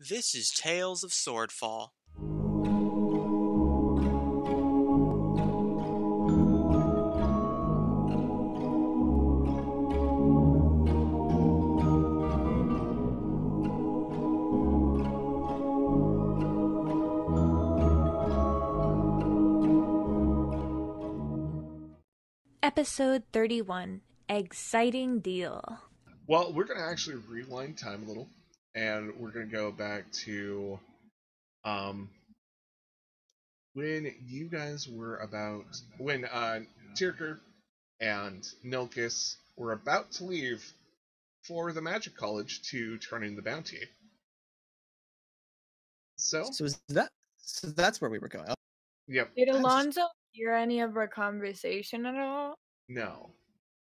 This is Tales of Swordfall. Episode 31, Exciting Deal. Well, we're going to actually rewind time a little, and we're going to go back to um, when you guys were when Tyrker and Nilkis were about to leave for the Magic College to turn in the bounty. So, So that's where we were going. Oh, yep, Did Alonzo hear any of our conversation at all? no.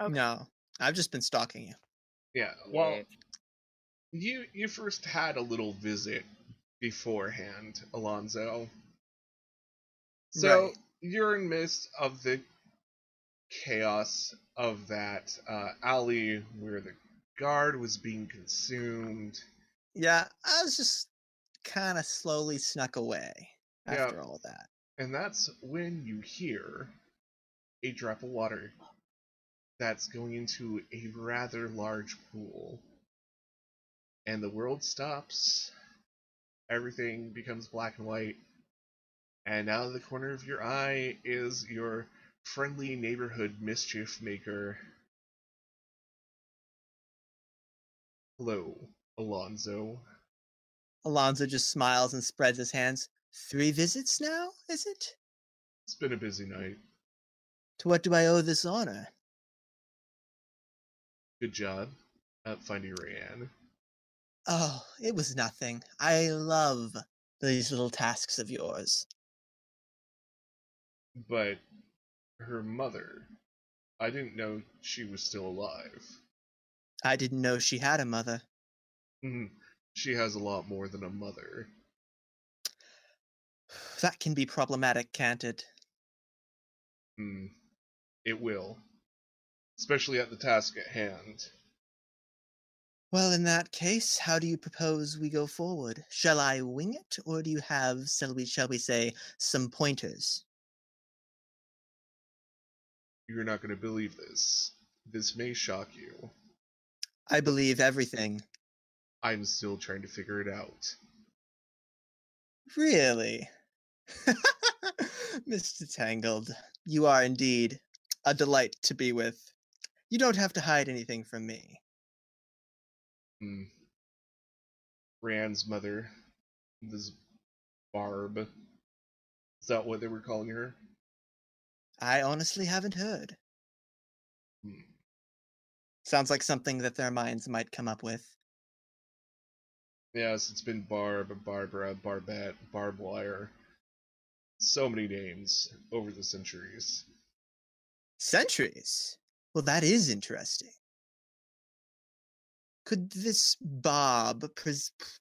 Okay. No, I've just been stalking you. Yeah, well, you first had a little visit beforehand, Alonzo. So, Right. you're in midst of the chaos of that alley where the guard was being consumed. Yeah, I was just kind of slowly snuck away after all that. And that's when you hear a drop of water that's going into a rather large pool. And the world stops. Everything becomes black and white. And out of the corner of your eye is your friendly neighborhood mischief maker. Hello, Alonzo. Alonzo just smiles and spreads his hands. 3 visits now, is it? It's been a busy night. To what do I owe this honor? Good job at finding Rayanne. Oh, it was nothing. I love these little tasks of yours. But her mother, I didn't know she was still alive. I didn't know she had a mother. She has a lot more than a mother. That can be problematic, can't it? It will. Especially at the task at hand. Well, in that case, how do you propose we go forward? Shall I wing it, or do you have, shall we say, some pointers? You're not going to believe this. This may shock you. I believe everything. I'm still trying to figure it out. Really? Mr. Tangled, you are indeed a delight to be with. You don't have to hide anything from me. Rand's mother, this Barb. Is that what they were calling her? I honestly haven't heard. Sounds like something that their minds might come up with. Yes, it's been Barb, Barbara, Barbette, Barbed Wire. So many names over the centuries. Centuries? Well, that is interesting. Could this Bob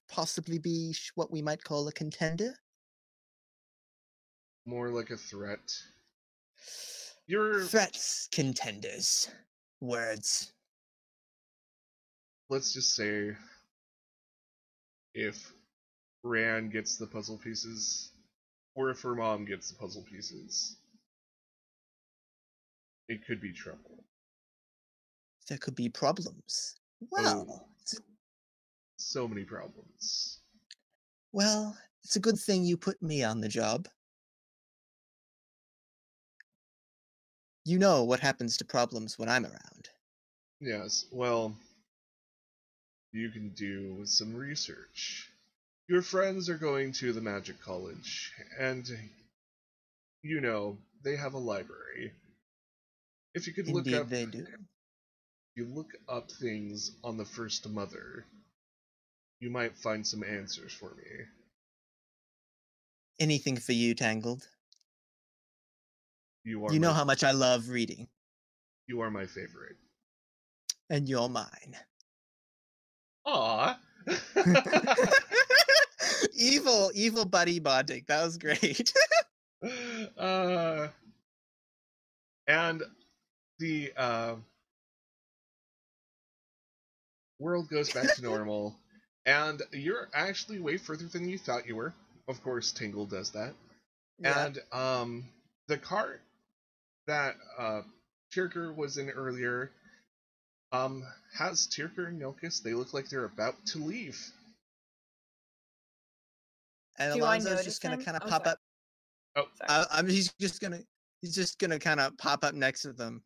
possibly be what we might call a contender? More like a threat. Threats, contenders. Words. Let's just say if Rand gets the puzzle pieces, or if her mom gets the puzzle pieces, it could be trouble. There could be problems. Well, so many problems. Well, it's a good thing you put me on the job. You know what happens to problems when I'm around. Yes, well, you can do some research. Your friends are going to the Magic College, and they have a library. If you could Indeed they do. You look up things on the First Mother, you might find some answers for me. Anything for you, Tangled. You know how much I love reading. You are my favorite. And you're mine. Aww. evil buddy bonding. That was great. And the world goes back to normal. And you're actually way further than you thought you were. Of course, Tingle does that. Yeah. And the cart that Tyrker was in earlier has Tyrker and Nilkus. They look like they're about to leave. And Do I Alonzo's notice just gonna him? kind of Oh, pop sorry. up. Oh, Sorry. He's just gonna kind of pop up next to them.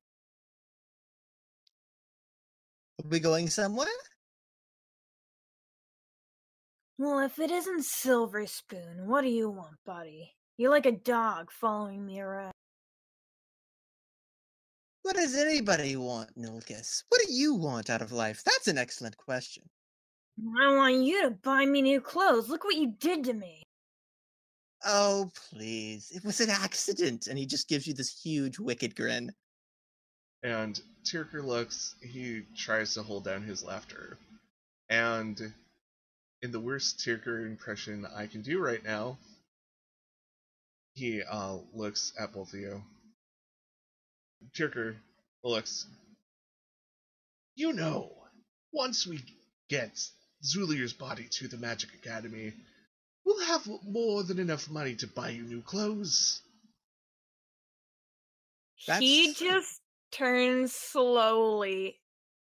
Are we going somewhere? Well, if it isn't Silver Spoon, what do you want, buddy? You're like a dog following me around. What does anybody want, Nilkus? What do you want out of life? That's an excellent question. I want you to buy me new clothes. Look what you did to me. Oh, please. It was an accident. And he just gives you this huge, wicked grin. and Tyrker looks, he tries to hold down his laughter. And in the worst Tyrker impression I can do right now, he looks at both of you. Tyrker looks. You know, once we get Zulir's body to the Magic Academy, we'll have more than enough money to buy you new clothes. He That's- just turns slowly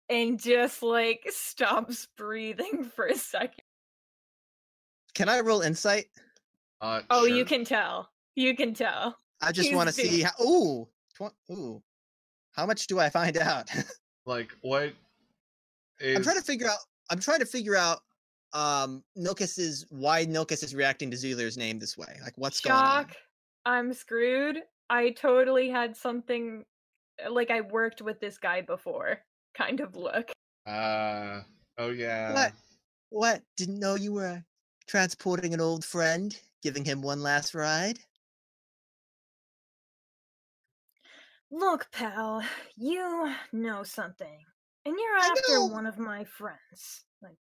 and just like stops breathing for a second. Can I roll insight? Oh, Sure. you can tell. You can tell. I just He's want to big. see how. Ooh! Ooh. How much do I find out? Like, what is... I'm trying to figure out why Nilkus is reacting to Zulir's name this way. Like, what's going on? Shock. I'm screwed. I totally had something like I worked with this guy before kind of look. oh yeah. What? Didn't know you were transporting an old friend, giving him one last ride? Look, pal, you know something. And you're I after know. one of my friends. Like,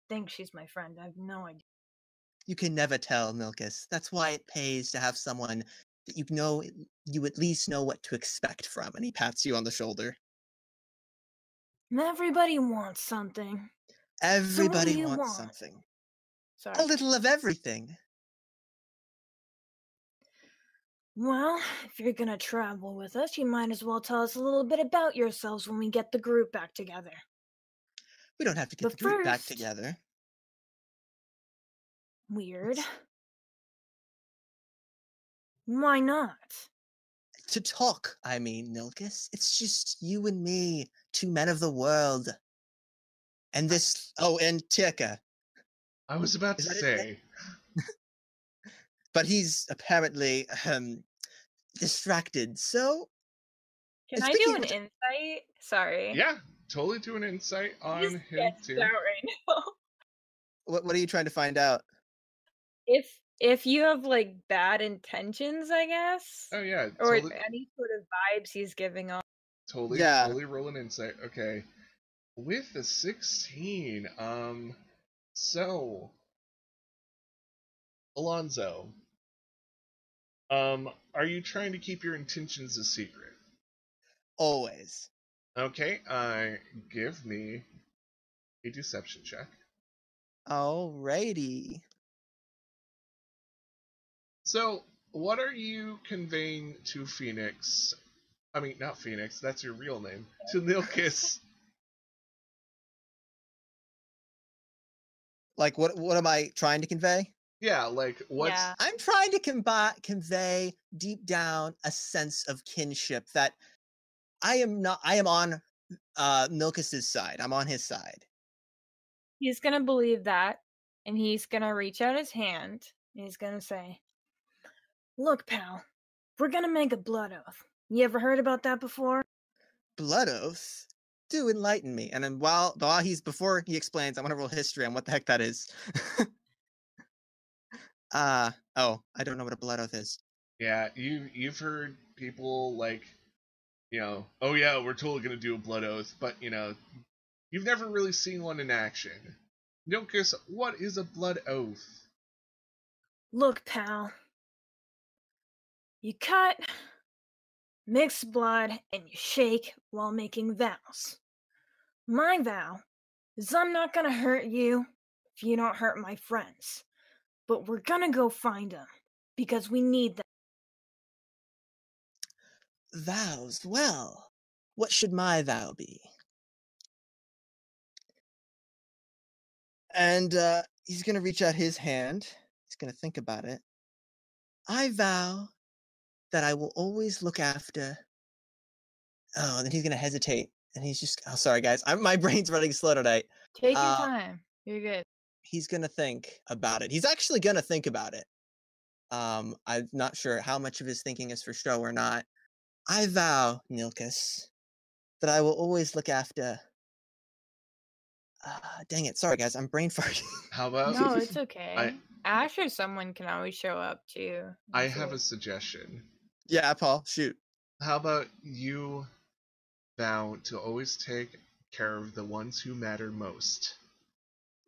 think she's my friend. I have no idea. You can never tell, Nilkus. That's why it pays to have someone that you know you at least know what to expect from. And he pats you on the shoulder. Everybody wants something. Everybody you wants want? something. Sorry. A little of everything. Well, if you're gonna travel with us, you might as well tell us a little bit about yourselves when we get the group back together. We don't have to get But the group back first- together. Weird. Why not? To talk, I mean, Nilkus. It's just you and me, two men of the world. And this... Oh, and Tirka. I was about to Is that his say. But he's apparently distracted, so... Can And I do speaking an of- insight? Sorry. Yeah, totally do an insight on Just him gets too. out right now. What are you trying to find out? If you have like bad intentions, I guess, Oh yeah, or totally, any sort of vibes he's giving off. Yeah. totally roll an insight. Okay, with the 16, so Alonzo, are you trying to keep your intentions a secret? Always. Okay, give me a deception check. Alrighty. So, what are you conveying to Phoenix? I mean, not Phoenix, that's your real name. To Nilkus. Like, what am I trying to convey? Yeah, like, what's... Yeah. I'm trying to convey deep down a sense of kinship that I am on Nilkus's side. I'm on his side. He's gonna believe that, and he's gonna reach out his hand, and he's gonna say, "Look, pal, we're gonna make a blood oath. You ever heard about that before?" Blood oath? Do enlighten me. And then before he explains, I want to roll history on what the heck that is. I don't know what a blood oath is. Yeah, you've heard people like, oh yeah, we're totally gonna do a blood oath, but you've never really seen one in action. Nilkus, what is a blood oath? Look, pal, you cut, mix blood, and you shake while making vows. My vow is I'm not gonna hurt you, if you don't hurt my friends. But we're gonna go find them, because we need them. Vows, well, what should my vow be? And he's gonna reach out his hand. He's gonna think about it. I vow that I will always look after. Oh, and then he's gonna hesitate, and he's just. Oh, sorry, guys. My brain's running slow tonight. Take your time. You're good. He's gonna think about it. He's actually gonna think about it. I'm not sure how much of his thinking is for show or not. I vow, Nilkus, that I will always look after. Dang it! Sorry, guys. I'm brain farting. How about No, it's okay. Ash or someone can always show up too. I have a suggestion. Yeah, Paul. Shoot. How about you vow to always take care of the ones who matter most?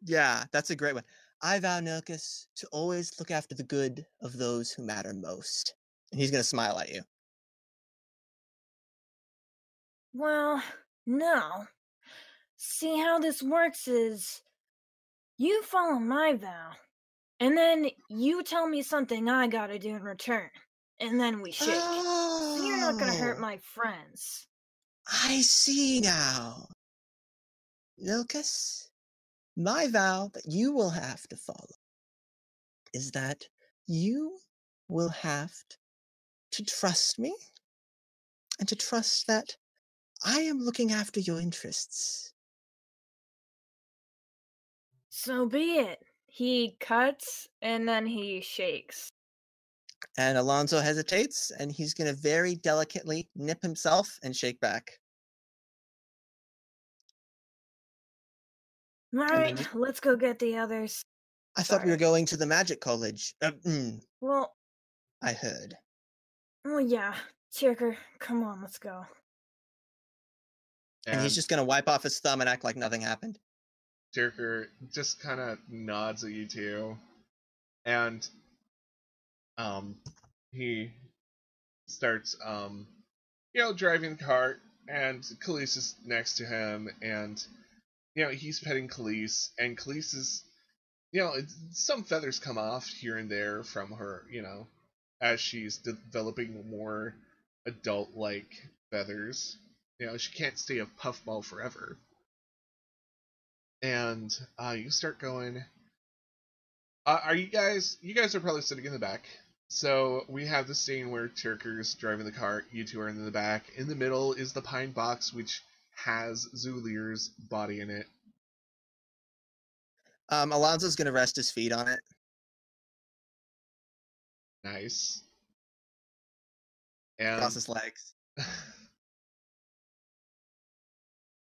Yeah, that's a great one. I vow, Nilkus, to always look after the good of those who matter most. And he's gonna smile at you. Well, no. See how this works is you follow my vow, and then you tell me something I gotta do in return, and then we shake. So you're not gonna hurt my friends. I see now. Nilkus, my vow that you will have to follow is that you will have to trust me and to trust that I am looking after your interests. So be it. He cuts and then he shakes. And Alonso hesitates, and he's going to very delicately nip himself and shake back. All right, let's go get the others. I thought we were going to the Magic College. Well, I heard. well, yeah. Tirker, come on, let's go. And he's just going to wipe off his thumb and act like nothing happened. Tirker just kind of nods at you two, and he starts driving the cart, and Khalees is next to him, and he's petting Khalees, and Khalees is some feathers come off here and there from her, as she's developing more adult-like feathers. She can't stay a puffball forever. And you start going. Are you guys are probably sitting in the back. So we have the scene where Tirker's driving the cart, you two are in the back. In the middle is the pine box, which has Zulir's body in it. Alonso's going to rest his feet on it. Nice. And cross his legs.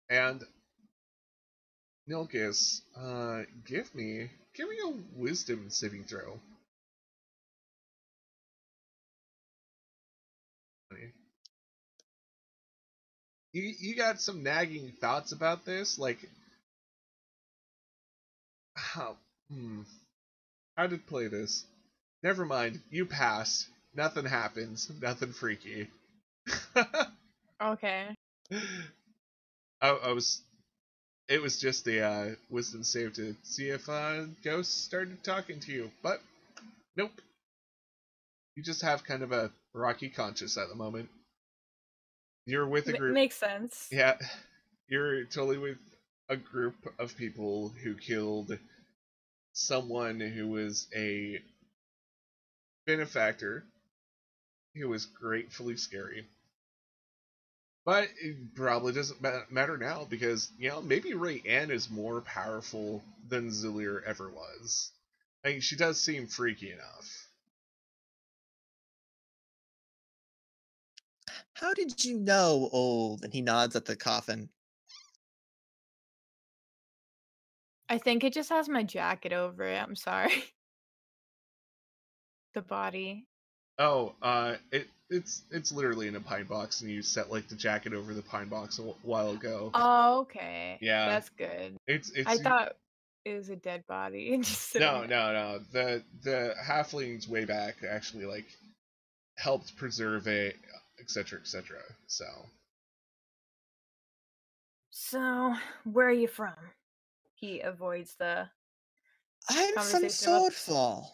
And Nilkus, give me a wisdom saving throw. You got some nagging thoughts about this, like how to play this? Never mind, you pass. Nothing happens. Nothing freaky. Okay. It was just the wisdom save to see if ghosts started talking to you, but nope. You just have kind of a rocky conscience at the moment. You're with a group. Makes sense. Yeah, you're totally with a group of people who killed someone who was a benefactor, who was gratefully scary. But it probably doesn't matter now because, maybe Rayanne is more powerful than Zulir ever was. I mean, she does seem freaky enough. How did you know, old? And he nods at the coffin. I think it just has my jacket over it. I'm sorry. The body. Oh, it's literally in a pine box, and you set like the jacket over the pine box a while ago. Oh, okay. Yeah, that's good. It's. I thought it was a dead body. No. The halflings way back actually like helped preserve it, etc., etc. So, where are you from? He avoids the I'm from conversation about. Swordfall.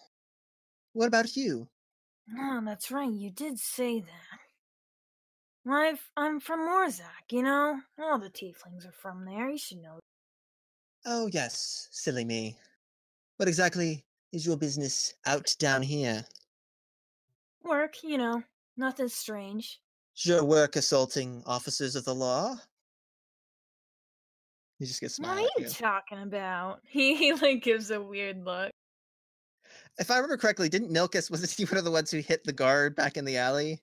What about you? Oh, that's right. You did say that. Well, I'm from Morzak, you know? All the tieflings are from there. You should know. Oh, yes, silly me. What exactly is your business out down here? Work, you know. Nothing strange. Is your work assaulting officers of the law? You just get a What smile are at you you. talking about? He like gives a weird look. If I remember correctly, didn't Nilkus, was he one of the ones who hit the guard back in the alley?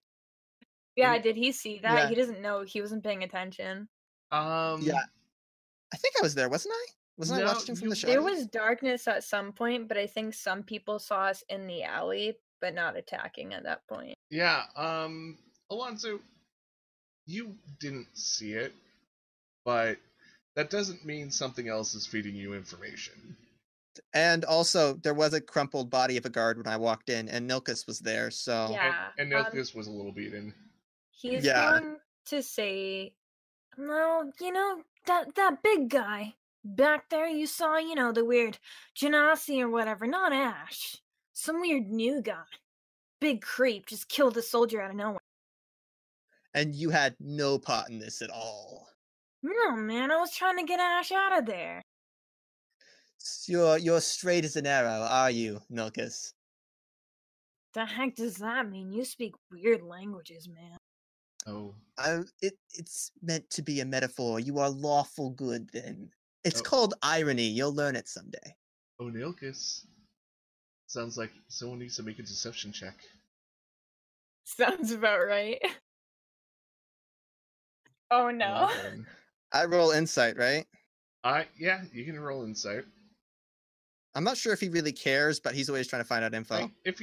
Yeah, In- did he see that? Yeah. He doesn't know. He wasn't paying attention. Yeah. I think I was there, wasn't I? Wasn't I No, watching from the There shadows? was darkness at some point, but I think some people saw us in the alley, but not attacking at that point. Yeah, Alonso, you didn't see it, but that doesn't mean something else is feeding you information. And also, there was a crumpled body of a guard when I walked in, and Nilkus was there, so... Yeah. And Nilkus was a little beaten. He's Yeah. going to say, no, you know, that big guy back there you saw, you know, the weird Genasi or whatever, not Ash. Some weird new guy. Big creep, just killed a soldier out of nowhere. And you had no part in this at all. No, man, I was trying to get Ash out of there. You're straight as an arrow, are you, Nilkus? The heck does that mean? You speak weird languages, man. Oh. It's meant to be a metaphor. You are lawful good, then. It's Oh. called irony. You'll learn it someday. Oh, Nilkus. Sounds like someone needs to make a deception check. Sounds about right. Oh no. 11. I roll insight, right? Yeah, you can roll insight. I'm not sure if he really cares, but he's always trying to find out info. Like, if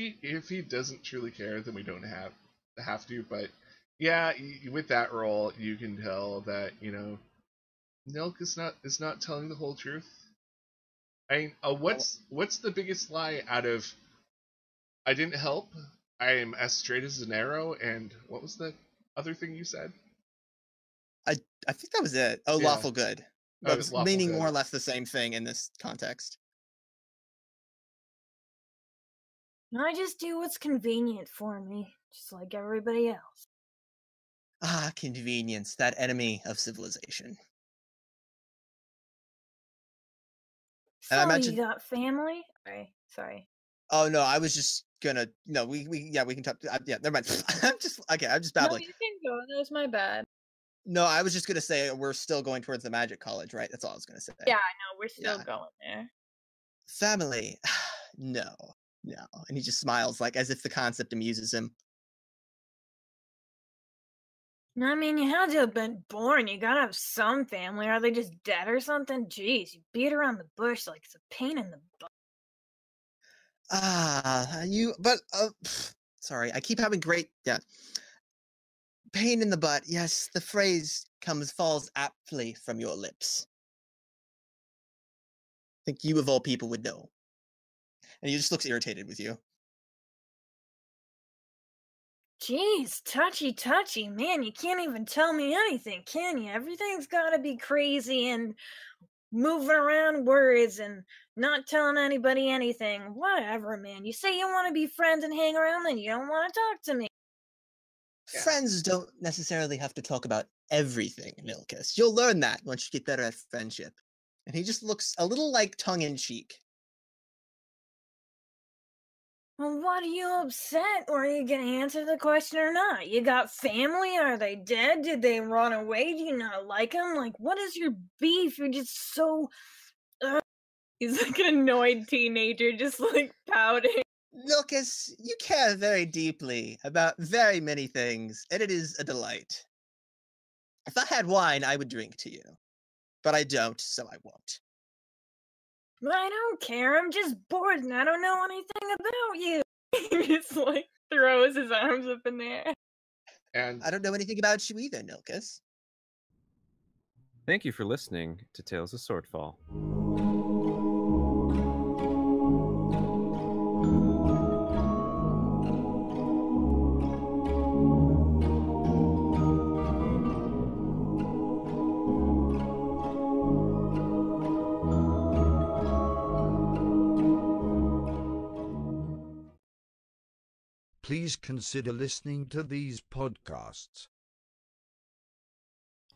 he doesn't truly care, then we don't have to. But yeah, with that roll, you can tell that Nilk is not telling the whole truth. I mean, what's the biggest lie out of? I didn't help. I am as straight as an arrow. And what was the other thing you said? I think that was it. Oh, Yeah. lawful good. Oh, That was lawful meaning good. more or less the same thing in this context. I just do what's convenient for me, just like everybody else. Ah, convenience, that enemy of civilization. So And I imagine- you got family? Sorry. Oh no, I was just gonna. No, we can talk. Yeah, never mind. I'm just No, babbling. you can go. That was my bad. No, I was just gonna say we're still going towards the magic college, right? That's all I was gonna say. Yeah, I know. We're still Yeah. going there. Family, no. And he just smiles, like as if the concept amuses him. I mean, you had to have been born. You gotta have some family. Are they just dead or something? Jeez, you beat around the bush like it's a pain in the butt. Sorry, I keep having pain in the butt. Yes, the phrase falls aptly from your lips. I think you of all people would know. And he just looks irritated with you. Jeez, touchy, man. You can't even tell me anything, can you? Everything's gotta be crazy and moving around words and not telling anybody anything. Whatever, man. You say you want to be friends and hang around, then you don't want to talk to me. Yeah. Friends don't necessarily have to talk about everything, Nilkus. You'll learn that once you get better at friendship. And he just looks a little like tongue-in-cheek. Well, what are you upset? Or are you gonna answer the question or not? You got family? Are they dead? Did they run away? Do you not like them? Like, what is your beef? You're just so... He's like an annoyed teenager, just like pouting. Nilkus, you care very deeply about very many things, and it is a delight. If I had wine, I would drink to you. But I don't, so I won't. I don't care. I'm just bored and I don't know anything about you. He just like throws his arms up in the air. And I don't know anything about you either, Nilkus. Thank you for listening to Tales of Swordfall. please consider listening to these podcasts.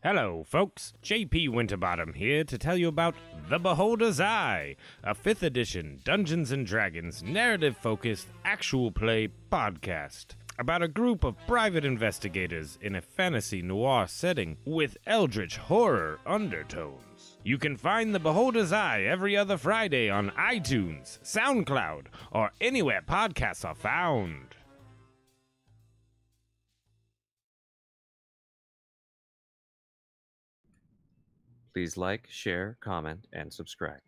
Hello, folks. JP Winterbottom here to tell you about The Beholder's Eye, a 5th edition Dungeons & Dragons narrative-focused actual play podcast about a group of private investigators in a fantasy noir setting with eldritch horror undertones. You can find The Beholder's Eye every other Friday on iTunes, SoundCloud, or anywhere podcasts are found. Please like, share, comment, and subscribe.